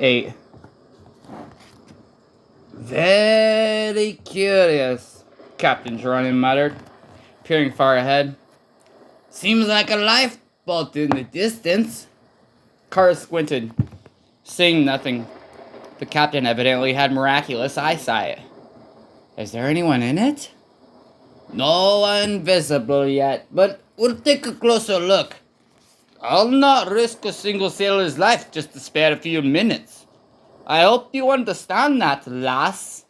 8. Very curious, Captain Geronimo muttered, peering far ahead. Seems like a lifeboat in the distance. Kara squinted, seeing nothing. The captain evidently had miraculous eyesight. Is there anyone in it? No one visible yet, but we'll take a closer look. I'll not risk a single sailor's life just to spare a few minutes. I hope you understand that, lass.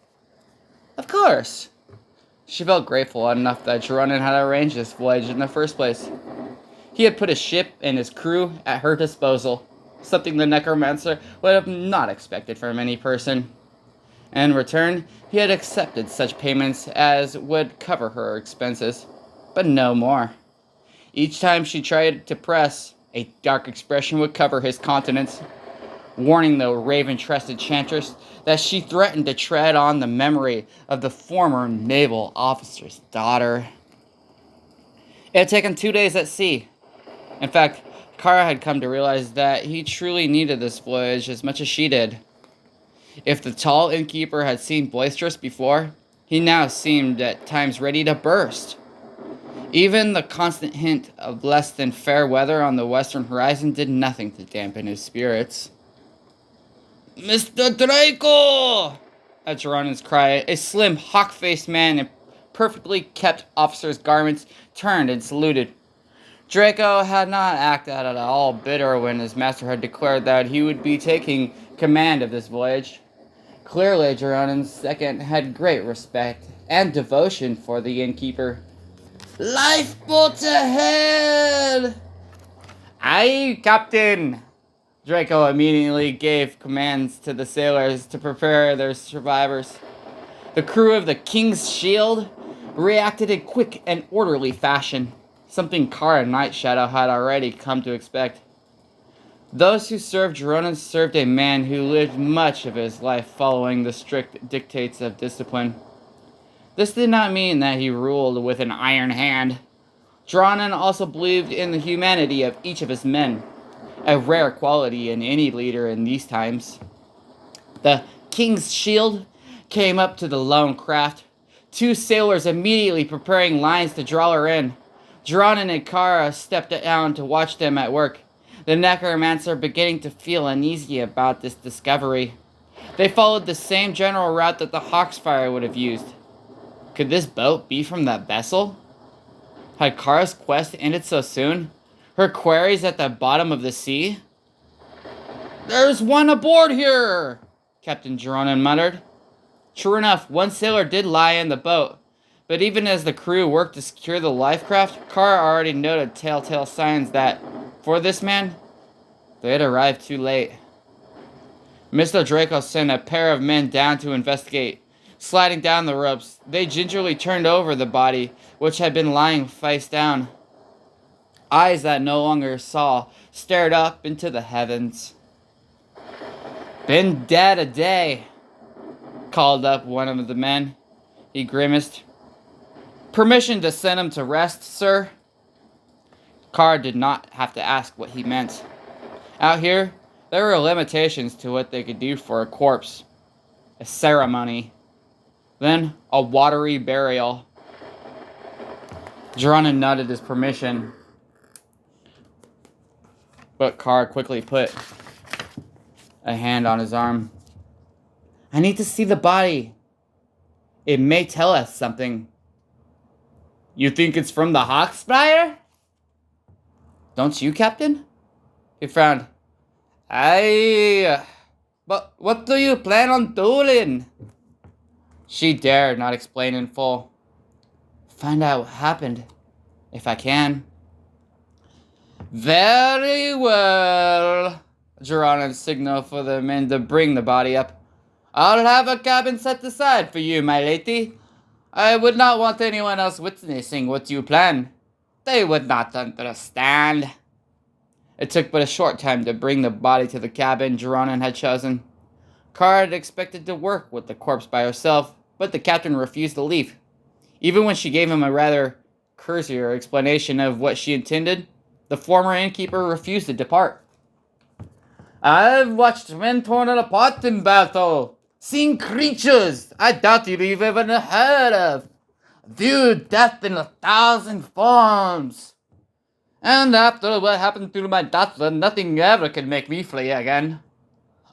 Of course. She felt grateful enough that Geronin had arranged this voyage in the first place. He had put his ship and his crew at her disposal, something the necromancer would have not expected from any person. In return, he had accepted such payments as would cover her expenses, but no more. Each time she tried to press, a dark expression would cover his countenance, warning the raven-trusted chantress that she threatened to tread on the memory of the former naval officer's daughter. It had taken 2 days at sea. In fact, Kara had come to realize that he truly needed this voyage as much as she did. If the tall innkeeper had seemed boisterous before, he now seemed at times ready to burst. Even the constant hint of less than fair weather on the western horizon did nothing to dampen his spirits. Mr. Draco! At Geronin's cry, a slim, hawk-faced man in perfectly kept officer's garments turned and saluted. Draco had not acted at all bitter when his master had declared that he would be taking command of this voyage. Clearly, Geronin's second had great respect and devotion for the innkeeper. Lifeboat ahead! Aye, Captain! Draco immediately gave commands to the sailors to prepare their survivors. The crew of the King's Shield reacted in quick and orderly fashion, something Kara Nightshadow had already come to expect. Those who served Geronin served a man who lived much of his life following the strict dictates of discipline. This did not mean that he ruled with an iron hand. Geronin also believed in the humanity of each of his men, a rare quality in any leader in these times. The King's Shield came up to the lone craft, 2 sailors immediately preparing lines to draw her in. Geronin and Kara stepped down to watch them at work, the necromancer beginning to feel uneasy about this discovery. They followed the same general route that the Hawksfire would have used. Could this boat be from that vessel? Had Kara's quest ended so soon? Her quarries at the bottom of the sea? There's one aboard here! Captain Geronin muttered. Sure enough, one sailor did lie in the boat, but even as the crew worked to secure the life craft, Kara already noted telltale signs that, for this man, they had arrived too late. Mr. Draco sent a pair of men down to investigate. Sliding down the ropes, they gingerly turned over the body, which had been lying face down. Eyes that no longer saw stared up into the heavens. Been dead a day, called up one of the men. He grimaced. Permission to send him to rest, sir? Kara did not have to ask what he meant. Out here, there were limitations to what they could do for a corpse. A ceremony. Then, a watery burial. Geronin nodded his permission, but Kara quickly put a hand on his arm. I need to see the body. It may tell us something. You think it's from the Hawkspire? Don't you, Captain? He frowned. Aye, but what do you plan on doing? She dared not explain in full. Find out what happened, if I can. Very well. Geronin signaled for the men to bring the body up. I'll have a cabin set aside for you, my lady. I would not want anyone else witnessing what you plan. They would not understand. It took but a short time to bring the body to the cabin Geronin had chosen. Kara had expected to work with the corpse by herself, but the captain refused to leave. Even when she gave him a rather cursory explanation of what she intended, the former innkeeper refused to depart. I've watched men torn apart in battle, seen creatures I doubt you've even heard of, viewed death in 1,000 forms. And after what happened to my daughter, nothing ever can make me flee again.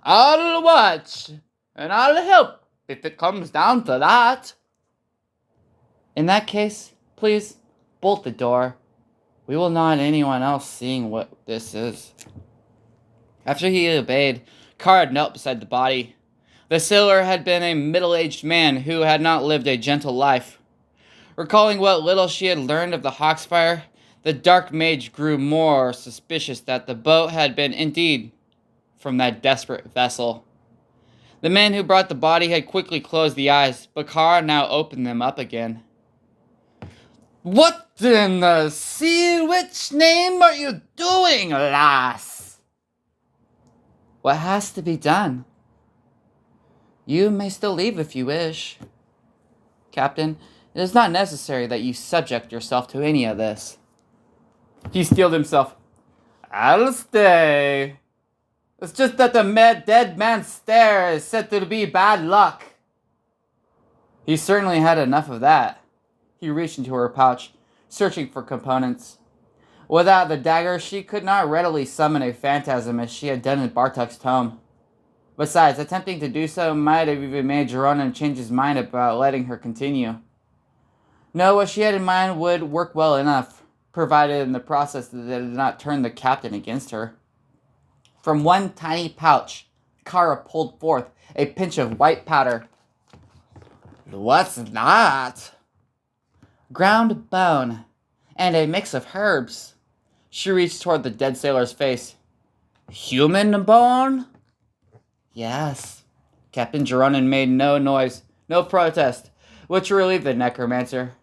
I'll watch, and I'll help if it comes down to that. In that case, please bolt the door. We will not want anyone else seeing what this is. After he obeyed, Kara knelt beside the body. The sailor had been a middle-aged man who had not lived a gentle life. Recalling what little she had learned of the Hawksfire, the dark mage grew more suspicious that the boat had been indeed from that desperate vessel. The man who brought the body had quickly closed the eyes, but Kara now opened them up again. What in the sea witch name are you doing, lass? What has to be done? You may still leave if you wish. Captain, it is not necessary that you subject yourself to any of this. He steeled himself. I'll stay. It's just that the dead man's stare is said to be bad luck. He certainly had enough of that. He reached into her pouch, searching for components. Without the dagger, she could not readily summon a phantasm as she had done in Bartuk's tome. Besides, attempting to do so might have even made Geronin change his mind about letting her continue. No, what she had in mind would work well enough, provided in the process that it did not turn the captain against her. From one tiny pouch, Kara pulled forth a pinch of white powder. What's that? Ground bone, and a mix of herbs. She reached toward the dead sailor's face. Human bone? Yes. Captain Geronin made no noise, no protest, which relieved the necromancer.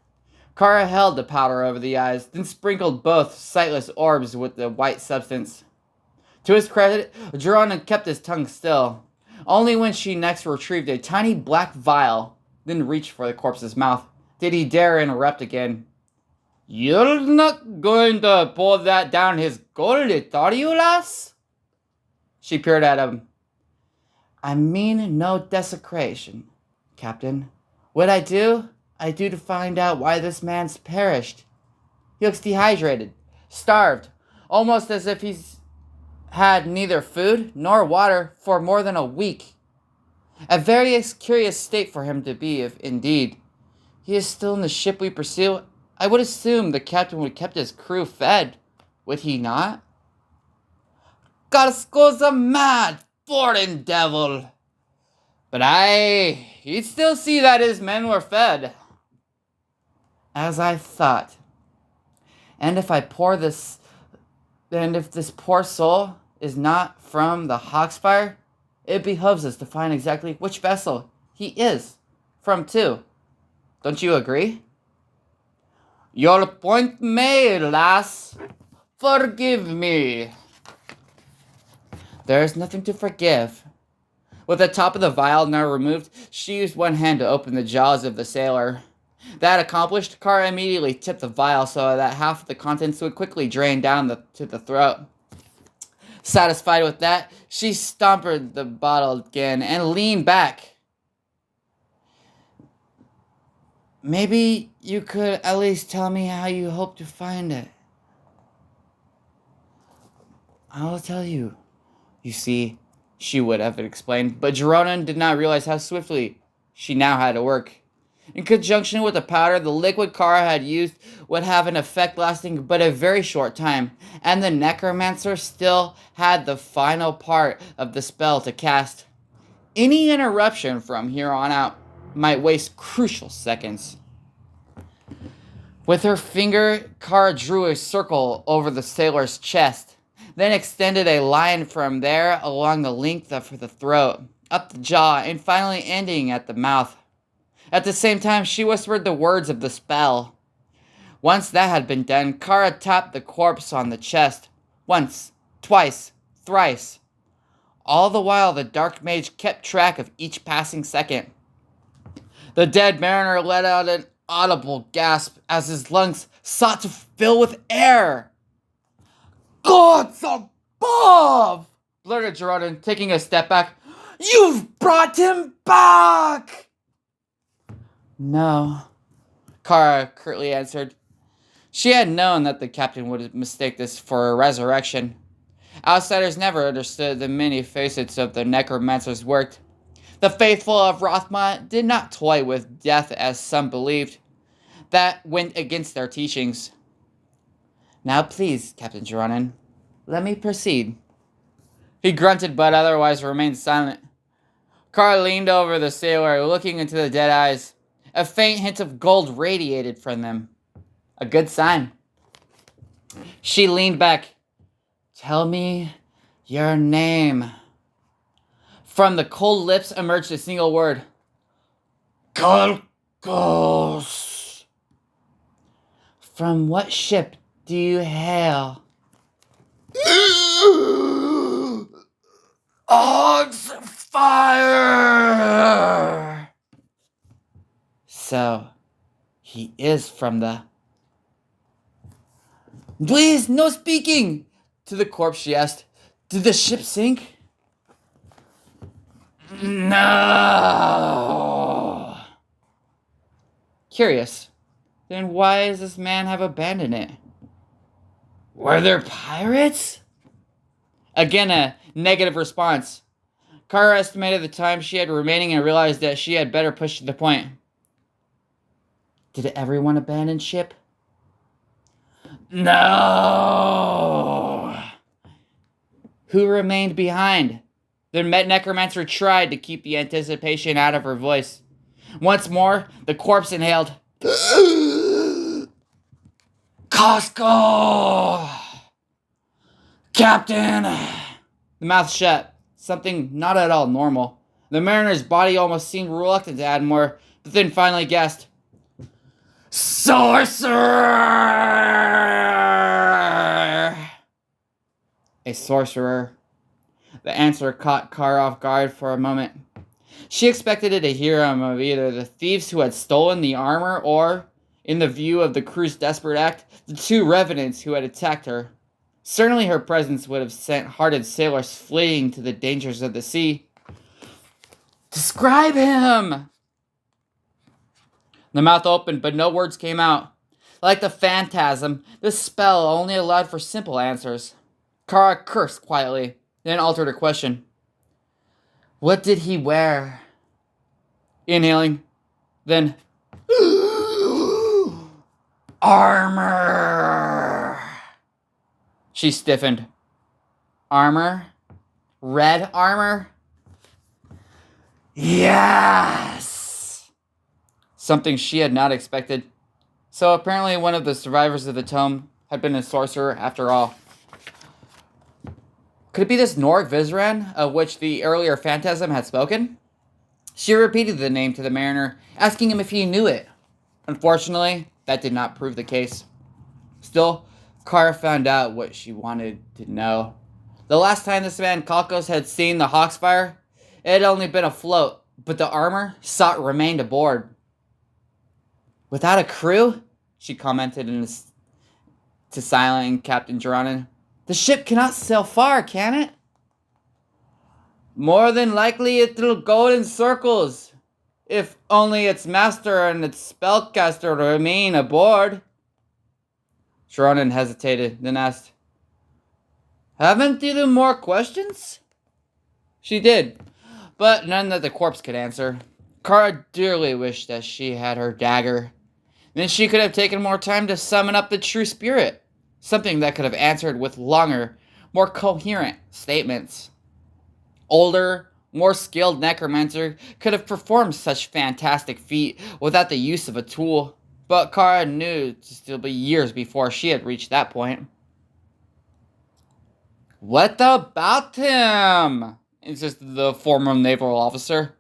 Kara held the powder over the eyes, then sprinkled both sightless orbs with the white substance. To his credit, Geronin kept his tongue still. Only when she next retrieved a tiny black vial, then reached for the corpse's mouth, did he dare interrupt again. You're not going to pour that down his gullet, are you, lass? She peered at him. I mean no desecration, Captain. What I do to find out why this man's perished. He looks dehydrated, starved, almost as if he's had neither food nor water for more than a week. A very curious state for him to be, if indeed he is still in the ship we pursue. I would assume the captain would have kept his crew fed, would he not? Garsko's a mad foreign devil. But he'd still see that his men were fed. As I thought. And if this poor soul is not from the Hawksfire, it behoves us to find exactly which vessel he is from too. Don't you agree? Your point made, lass. Forgive me. There is nothing to forgive. With the top of the vial now removed, she used one hand to open the jaws of the sailor. That accomplished, Kara immediately tipped the vial so that half of the contents would quickly drain down to the throat. Satisfied with that, she stomped the bottle again and leaned back. Maybe you could at least tell me how you hope to find it. I'll tell you. You see, she would have explained, but Geronin did not realize how swiftly she now had to work. In conjunction with the powder, the liquid Kara had used would have an effect lasting but a very short time, and the necromancer still had the final part of the spell to cast. Any interruption from here on out might waste crucial seconds. With her finger, Kara drew a circle over the sailor's chest, then extended a line from there along the length of the throat, up the jaw, and finally ending at the mouth. At the same time, she whispered the words of the spell. Once that had been done, Kara tapped the corpse on the chest, once, twice, thrice. All the while, the dark mage kept track of each passing second. The dead mariner let out an audible gasp as his lungs sought to fill with air. Gods above! blurted Gerardin, taking a step back. You've brought him back! No, Kara curtly answered. She had known that the captain would mistake this for a resurrection. Outsiders never understood the many facets of the necromancer's work. The faithful of Rothma did not toy with death as some believed. That went against their teachings. Now please, Captain Geronin, let me proceed. He grunted but otherwise remained silent. Carl leaned over the sailor, looking into the dead eyes. A faint hint of gold radiated from them. A good sign. She leaned back. Tell me your name. From the cold lips emerged a single word. Kalkos. From what ship do you hail? Odds fire! So, he is from the... Please, no speaking! To the corpse she asked, did the ship sink? No! Curious. Then why does this man have abandoned it? Were there pirates? Again, a negative response. Kara estimated the time she had remaining and realized that she had better push to the point. Did everyone abandon ship? No! Who remained behind? The necromancer tried to keep the anticipation out of her voice. Once more, the corpse inhaled. Costco! Captain! The mouth shut. Something not at all normal. The mariner's body almost seemed reluctant to add more, but then finally gasped. Sorcerer! A sorcerer. The answer caught Carr off guard for a moment. She expected to hear him of either the thieves who had stolen the armor or, in the view of the crew's desperate act, the two revenants who had attacked her. Certainly her presence would have sent hardened sailors fleeing to the dangers of the sea. Describe him! The mouth opened, but no words came out. Like the phantasm, this spell only allowed for simple answers. Kara cursed quietly, then altered her question. What did he wear? Inhaling, then... Armor! She stiffened. Armor? Red armor? Yes! Something she had not expected. So apparently one of the survivors of the tome had been a sorcerer after all. Could it be this Norg Vizran, of which the earlier phantasm had spoken? She repeated the name to the mariner, asking him if he knew it. Unfortunately, that did not prove the case. Still, Kara found out what she wanted to know. The last time this man Kalkos had seen the Hawksfire, it had only been afloat, but the armor sought remained aboard. Without a crew? She commented to silent Captain Geronin. The ship cannot sail far, can it? More than likely it'll go in circles, if only its master and its spellcaster remain aboard. Geronin hesitated, then asked, Haven't you more questions? She did, but none that the corpse could answer. Kara dearly wished that she had her dagger. Then she could have taken more time to summon up the true spirit, something that could have answered with longer, more coherent statements. Older, more skilled necromancer could have performed such fantastic feat without the use of a tool, but Kara knew to still be years before she had reached that point. What about him? Insisted the former naval officer.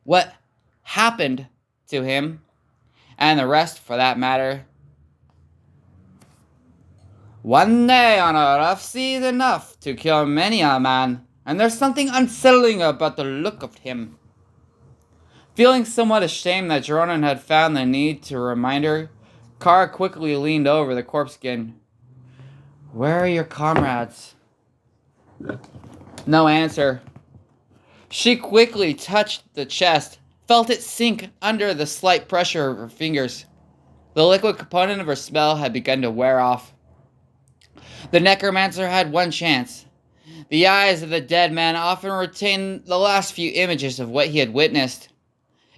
What happened to him? And the rest, for that matter. One day on a rough sea is enough to kill many a man, and there's something unsettling about the look of him. Feeling somewhat ashamed that Geronin had found the need to remind her, Kara quickly leaned over the corpse again. Where are your comrades? No answer. She quickly touched the chest, felt it sink under the slight pressure of her fingers. The liquid component of her spell had begun to wear off. The necromancer had one chance. The eyes of the dead man often retained the last few images of what he had witnessed.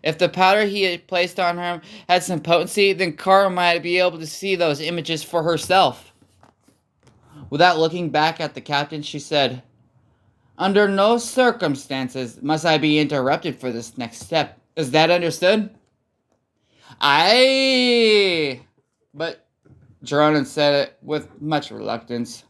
If the powder he had placed on him had some potency, then Kara might be able to see those images for herself. Without looking back at the captain, she said, "Under no circumstances must I be interrupted for this next step. Is that understood?" "Aye!" But Geronin said it with much reluctance.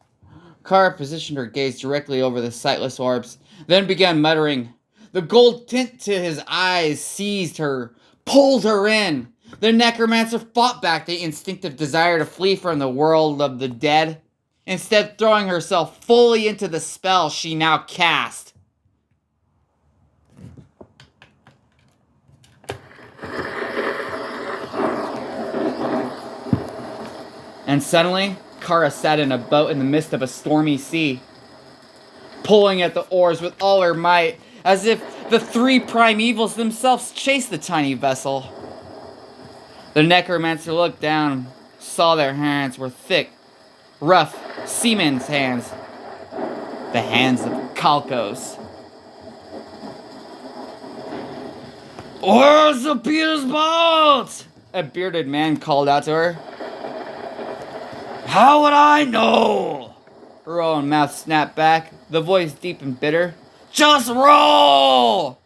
Kara positioned her gaze directly over the sightless orbs, then began muttering. The gold tint to his eyes seized her, pulled her in. The necromancer fought back the instinctive desire to flee from the world of the dead, instead throwing herself fully into the spell she now cast. And suddenly, Kara sat in a boat in the midst of a stormy sea, pulling at the oars with all her might, as if the three primevals themselves chased the tiny vessel. The necromancer looked down, saw their hands were thick, rough seaman's hands, the hands of Kalkos. "Where's the Peter's boat?" a bearded man called out to her. "How would I know?" Her own mouth snapped back, the voice deep and bitter. "Just roll!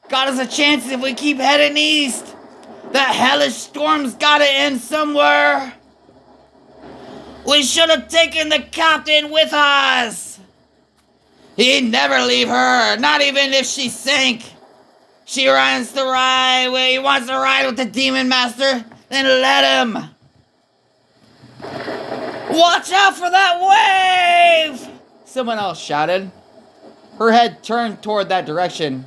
Got us a chance if we keep heading east. That hellish storm's gotta end somewhere. We should have taken the captain with us. He'd never leave her, not even if she sank. He wants to ride with the demon master, then let him. Watch out for that wave!" someone else shouted. Her head turned toward that direction.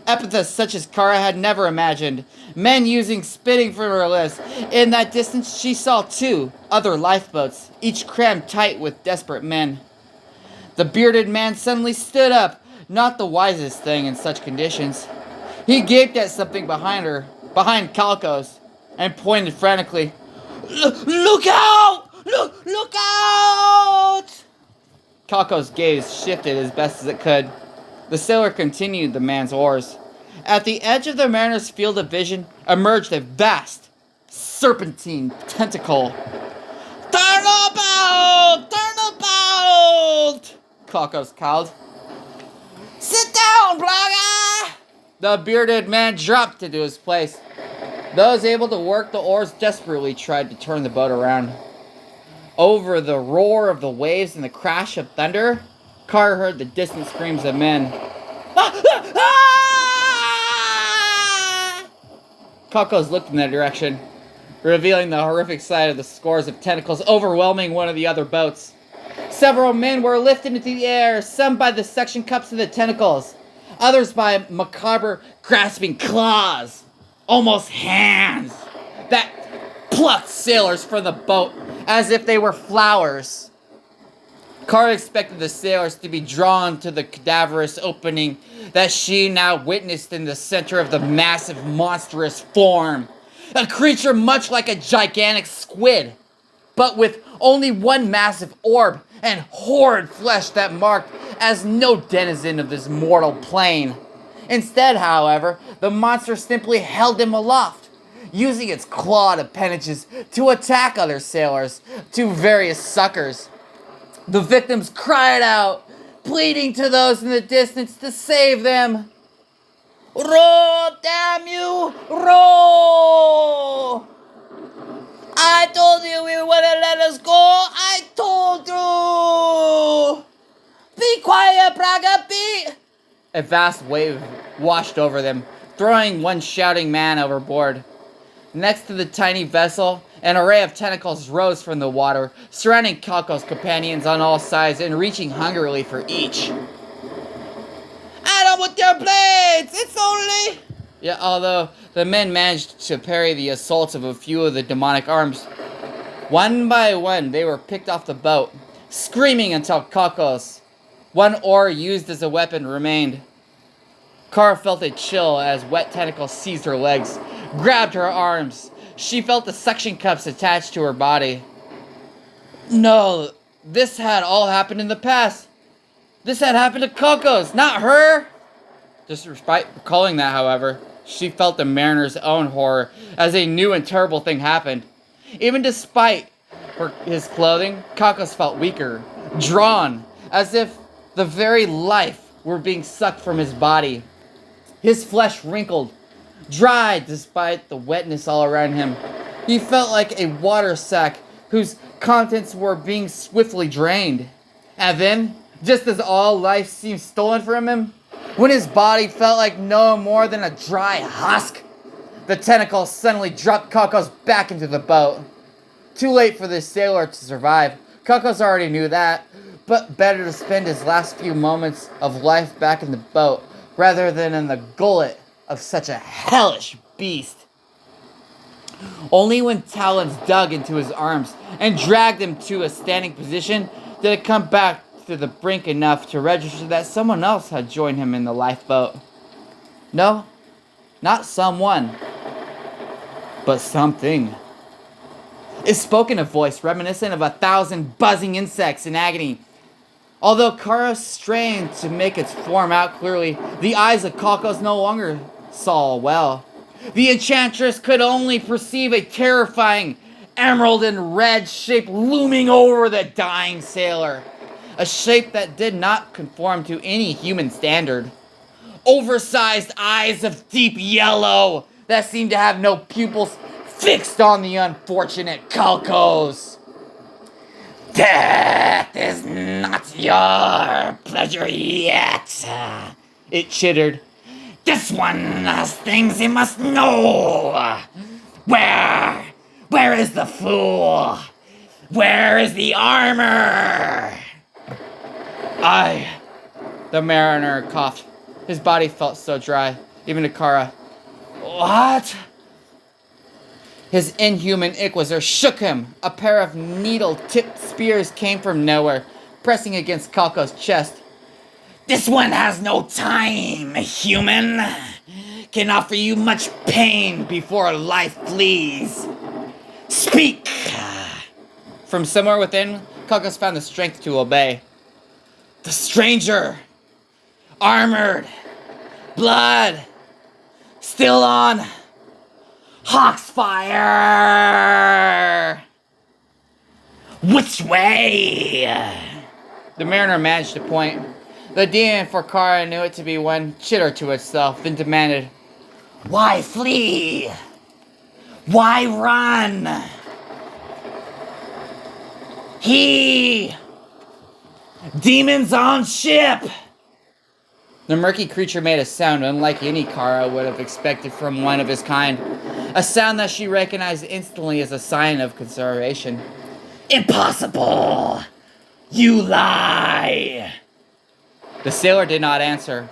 Epithets such as Kara had never imagined. Men using spitting from her lips. In that distance, she saw two other lifeboats, each crammed tight with desperate men. The bearded man suddenly stood up, not the wisest thing in such conditions. He gaped at something behind Kalkos, and pointed frantically. Look out! Look out! Kalkos' gaze shifted as best as it could. The sailor continued the man's oars. At the edge of the mariner's field of vision emerged a vast, serpentine tentacle. "Turn about! Turn about!" Kalkos called. "Sit down, Blaga!" The bearded man dropped into his place. Those able to work the oars desperately tried to turn the boat around. Over the roar of the waves and the crash of thunder, Kara heard the distant screams of men. Kalkos looked in that direction, revealing the horrific sight of the scores of tentacles overwhelming one of the other boats. Several men were lifted into the air, some by the suction cups of the tentacles, others by macabre grasping claws, almost hands, that plucked sailors from the boat as if they were flowers. Kara expected the sailors to be drawn to the cadaverous opening that she now witnessed in the center of the massive, monstrous form. A creature much like a gigantic squid, but with only one massive orb and horrid flesh that marked as no denizen of this mortal plane. Instead, however, the monster simply held him aloft, using its clawed appendages to attack other sailors, to various suckers. The victims cried out, pleading to those in the distance to save them. "Row, damn you! Row! I told you you wouldn't let us go! I told you! Be quiet, Braga, be..." A vast wave washed over them, throwing one shouting man overboard. Next to the tiny vessel, an array of tentacles rose from the water, surrounding Kalkos' companions on all sides and reaching hungrily for each. "At 'em with your blades! It's only..." Yeah, although the men managed to parry the assaults of a few of the demonic arms, one by one they were picked off the boat, screaming until Kalkos One oar used as a weapon remained. Kara felt a chill as wet tentacles seized her legs, grabbed her arms. She felt the suction cups attached to her body. No, this had all happened in the past. This had happened to Coco's, not her. Despite recalling that, however, she felt the mariner's own horror as a new and terrible thing happened. Even despite his clothing, Kakos felt weaker, drawn, as if the very life were being sucked from his body. His flesh wrinkled, dried despite the wetness all around him. He felt like a water sack whose contents were being swiftly drained. And then, just as all life seemed stolen from him, when his body felt like no more than a dry husk, the tentacles suddenly dropped Kakos back into the boat. Too late for the sailor to survive. Kakos already knew that, but better to spend his last few moments of life back in the boat rather than in the gullet of such a hellish beast. Only when talons dug into his arms and dragged him to a standing position did it come back to the brink enough to register that someone else had joined him in the lifeboat. No, not someone, but something. It spoke in a voice reminiscent of 1,000 buzzing insects in agony. Although Kara strained to make its form out clearly, the eyes of Kakos no longer saw well. The enchantress could only perceive a terrifying emerald and red shape looming over the dying sailor. A shape that did not conform to any human standard. Oversized eyes of deep yellow that seemed to have no pupils fixed on the unfortunate Kalkos. Death is not your pleasure yet, it chittered. This one has things he must know. Where is the fool? Where is the armor? The mariner coughed. His body felt so dry, even to Kara. What? His inhuman inquisitor shook him. A pair of needle-tipped spears came from nowhere, pressing against Kalko's chest. This one has no time, human. Can offer you much pain before life flees. Speak! From somewhere within, Kalkos found the strength to obey. The stranger! Armored! Blood! Still on! Hawk's fire! Which way? The mariner managed to point. The demon, for Kara knew it to be one, chittered to itself, then demanded, Why flee? Why run? Demons on ship! The murky creature made a sound unlike any Kara would have expected from one of his kind. A sound that she recognized instantly as a sign of consideration. Impossible! You lie! The sailor did not answer.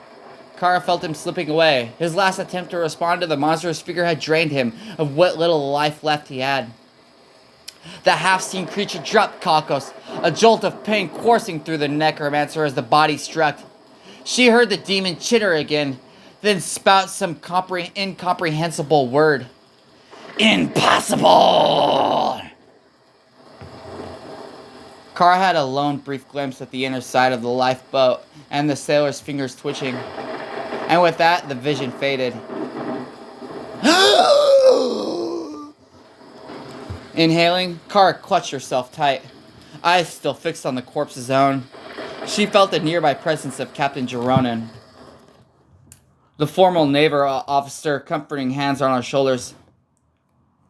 Kara felt him slipping away. His last attempt to respond to the monstrous figure had drained him of what little life left he had. The half-seen creature dropped Kakos, a jolt of pain coursing through the necromancer as the body struck. She heard the demon chitter again, then spout some incomprehensible word. Impossible! Kara had a lone brief glimpse at the inner side of the lifeboat and the sailor's fingers twitching. And with that, the vision faded. Inhaling, Kara clutched herself tight, eyes still fixed on the corpse's own. She felt the nearby presence of Captain Geronin, the formal naval officer, comforting hands on her shoulders.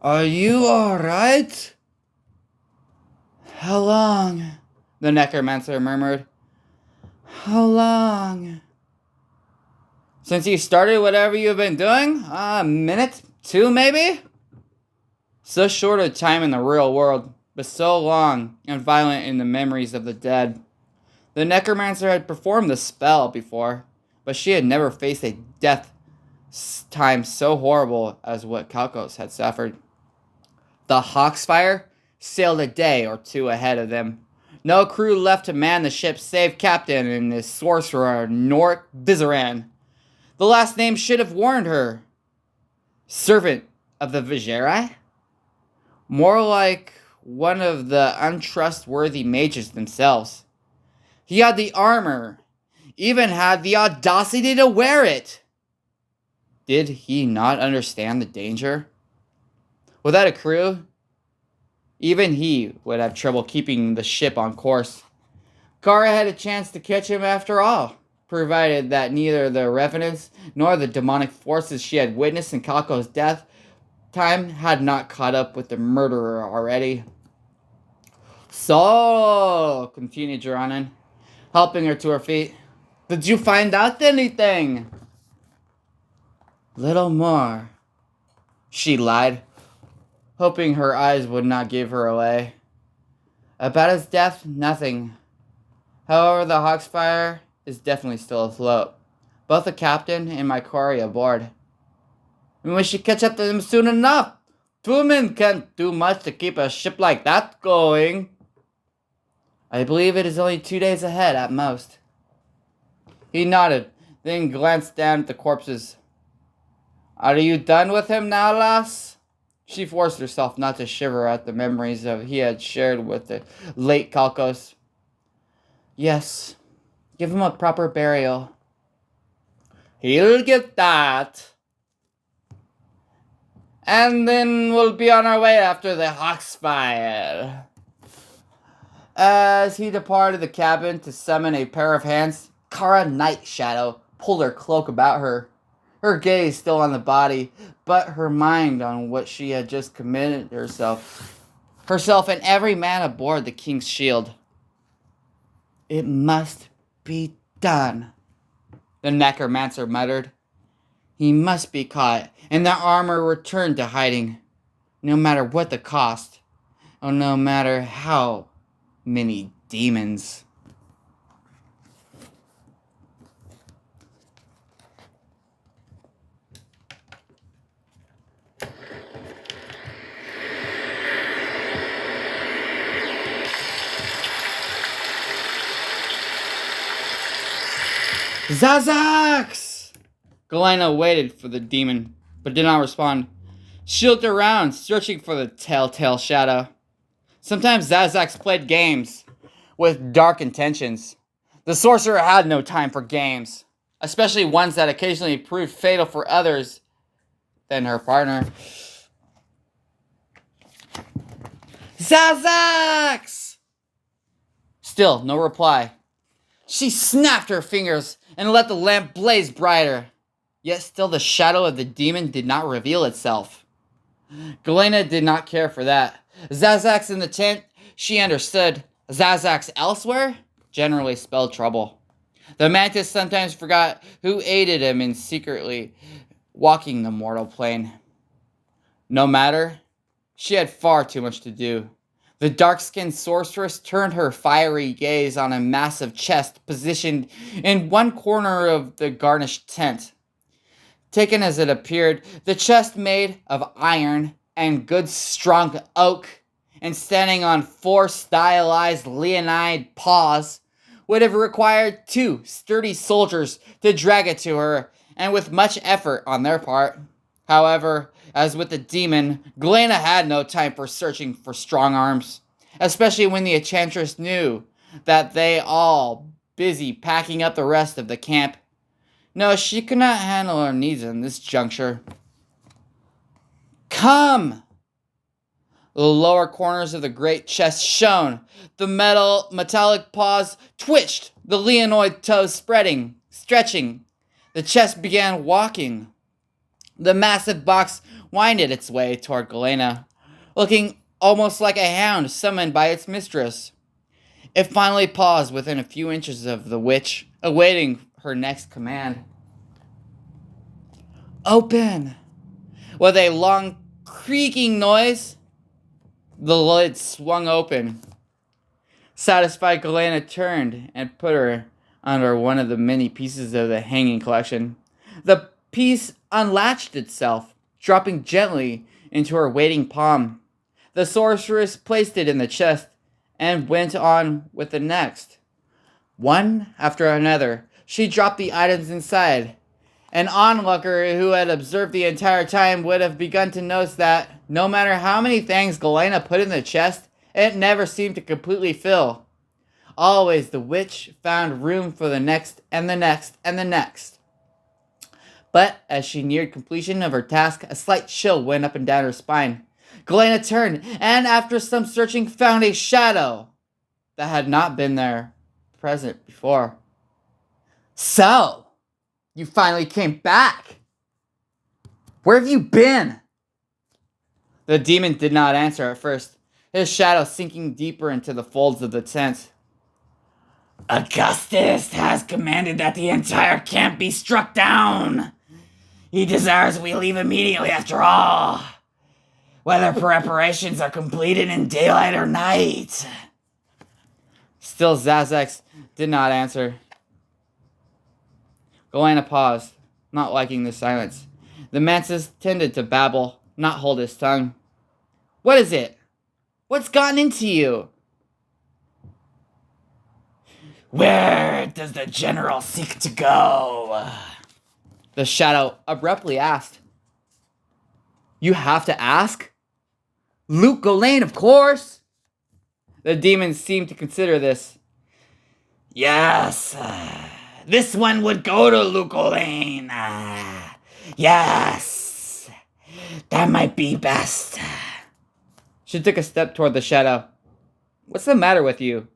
Are you alright? How long? The necromancer murmured. How long? Since you started whatever you've been doing? A minute? 2 maybe? So short a time in the real world, but so long and violent in the memories of the dead. The necromancer had performed the spell before, but she had never faced a death time so horrible as what Kalkos had suffered. The Hawksfire sailed a day or two ahead of them. No crew left to man the ship save Captain and his sorcerer, Nork Vizaran. The last name should have warned her. Servant of the Vigerai? More like one of the untrustworthy mages themselves. He had the armor, even had the audacity to wear it. Did he not understand the danger? Without a crew, even he would have trouble keeping the ship on course. Kara had a chance to catch him after all, provided that neither the revenants nor the demonic forces she had witnessed in Kalko's death time had not caught up with the murderer already. So, continued Jaranen, helping her to her feet, did you find out anything? Little more, she lied, hoping her eyes would not give her away. About his death, nothing. However, the Hawksfire is definitely still afloat. Both the captain and my quarry aboard. And we should catch up to them soon enough. Two men can't do much to keep a ship like that going. I believe it is only 2 days ahead at most. He nodded, then glanced down at the corpses. Are you done with him now, lass? She forced herself not to shiver at the memories of he had shared with the late Kalkos. Yes, give him a proper burial. He'll get that. And then we'll be on our way after the Hawksfire. As he departed the cabin to summon a pair of hands, Kara Night Shadow pulled her cloak about her. Her gaze still on the body, but her mind on what she had just committed herself and every man aboard the King's Shield. It must be done, the necromancer muttered. He must be caught, and the armor returned to hiding, no matter what the cost, or no matter how many demons. Zazax! Galena waited for the demon, but did not respond. She looked around, searching for the telltale shadow. Sometimes Zazax played games with dark intentions. The sorcerer had no time for games, especially ones that occasionally proved fatal for others than her partner. Zazax! Still, no reply. She snapped her fingers and let the lamp blaze brighter. Yet still the shadow of the demon did not reveal itself. Galena did not care for that. Zazax in the tent, she understood. Zazax elsewhere generally spelled trouble. The mantis sometimes forgot who aided him in secretly walking the mortal plane. No matter, she had far too much to do. The dark-skinned sorceress turned her fiery gaze on a massive chest positioned in one corner of the garnished tent. Taken as it appeared, the chest made of iron and good strong oak, and standing on 4 stylized leonine paws, would have required 2 sturdy soldiers to drag it to her, and with much effort on their part. However, as with the demon, Galena had no time for searching for strong arms, especially when the enchantress knew that they all busy packing up the rest of the camp. No, she could not handle her needs in this juncture. Come! The lower corners of the great chest shone. The metallic paws twitched, the leonoid toes stretching. The chest began walking. The massive box winded its way toward Galena, looking almost like a hound summoned by its mistress. It finally paused within a few inches of the witch, awaiting her next command. Open! With a long creaking noise, the lid swung open. Satisfied, Galena turned and put her under one of the many pieces of the hanging collection. The piece unlatched itself, dropping gently into her waiting palm. The sorceress placed it in the chest and went on with the next. One after another, she dropped the items inside. An onlooker who had observed the entire time would have begun to notice that, no matter how many things Galena put in the chest, it never seemed to completely fill. Always the witch found room for the next and the next and the next. But as she neared completion of her task, a slight chill went up and down her spine. Galena turned, and after some searching, found a shadow that had not been there present before. So, you finally came back. Where have you been? The demon did not answer at first, his shadow sinking deeper into the folds of the tent. Augustus has commanded that the entire camp be struck down. He desires we leave immediately after all, whether preparations are completed in daylight or night. Still Zazax did not answer. Galena paused, not liking the silence. The mantis tended to babble, not hold his tongue. What is it? What's gotten into you? Where does the general seek to go? The shadow abruptly asked. You have to ask? Luke Golain, of course! The demon seemed to consider this. Yes, this one would go to Luke Golain. Yes, that might be best. She took a step toward the shadow. What's the matter with you?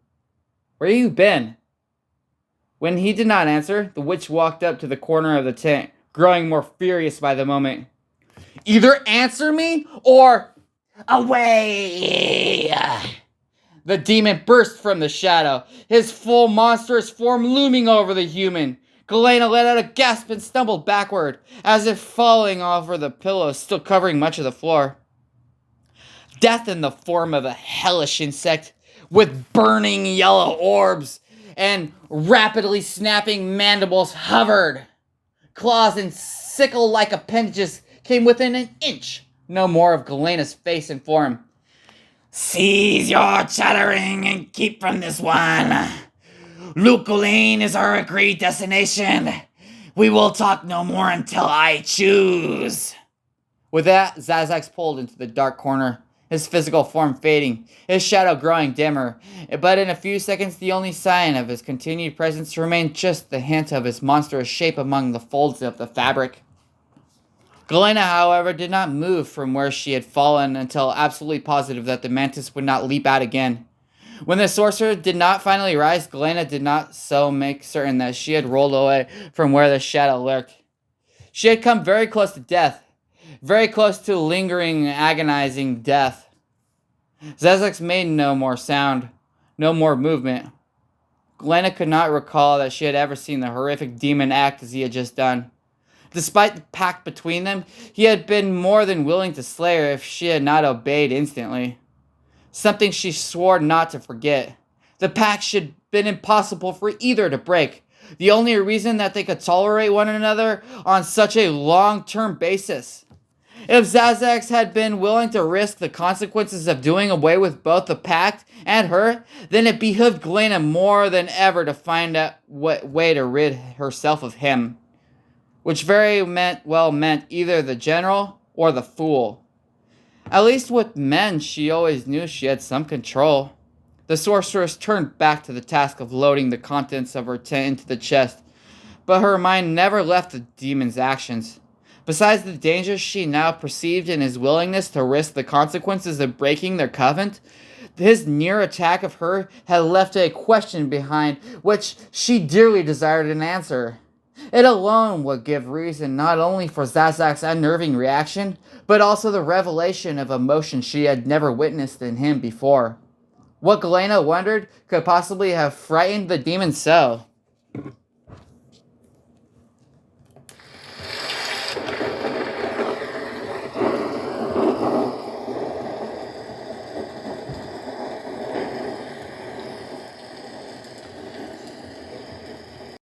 Where have you been? When he did not answer, the witch walked up to the corner of the tent, growing more furious by the moment. Either answer me, or away! The demon burst from the shadow, his full monstrous form looming over the human. Galena let out a gasp and stumbled backward, as if falling over the pillows still covering much of the floor. Death in the form of a hellish insect, with burning yellow orbs and rapidly snapping mandibles hovered. Claws and sickle-like appendages came within an inch, no more, of Galena's face and form. Cease your chattering and keep from this one. Luke Golain is our agreed destination. We will talk no more until I choose. With that, Zazax pulled into the dark corner, his physical form fading, his shadow growing dimmer. But in a few seconds, the only sign of his continued presence remained just the hint of his monstrous shape among the folds of the fabric. Galena, however, did not move from where she had fallen until absolutely positive that the mantis would not leap out again. When the sorcerer did not finally rise, Galena did not so make certain that she had rolled away from where the shadow lurked. She had come very close to death, very close to lingering, agonizing death. Zazax made no more sound, no more movement. Galena could not recall that she had ever seen the horrific demon act as he had just done. Despite the pact between them, he had been more than willing to slay her if she had not obeyed instantly. Something she swore not to forget. The pact should have been impossible for either to break. The only reason that they could tolerate one another on such a long-term basis. If Zazax had been willing to risk the consequences of doing away with both the pact and her, then it behooved Galena more than ever to find out what way to rid herself of him. Which very well meant either the general or the fool. At least with men, she always knew she had some control. The sorceress turned back to the task of loading the contents of her tent into the chest, but her mind never left the demon's actions. Besides the danger she now perceived in his willingness to risk the consequences of breaking their covenant, his near attack of her had left a question behind which she dearly desired an answer. It alone would give reason not only for Zazax's unnerving reaction, but also the revelation of emotion she had never witnessed in him before. What Galena wondered could possibly have frightened the demon so.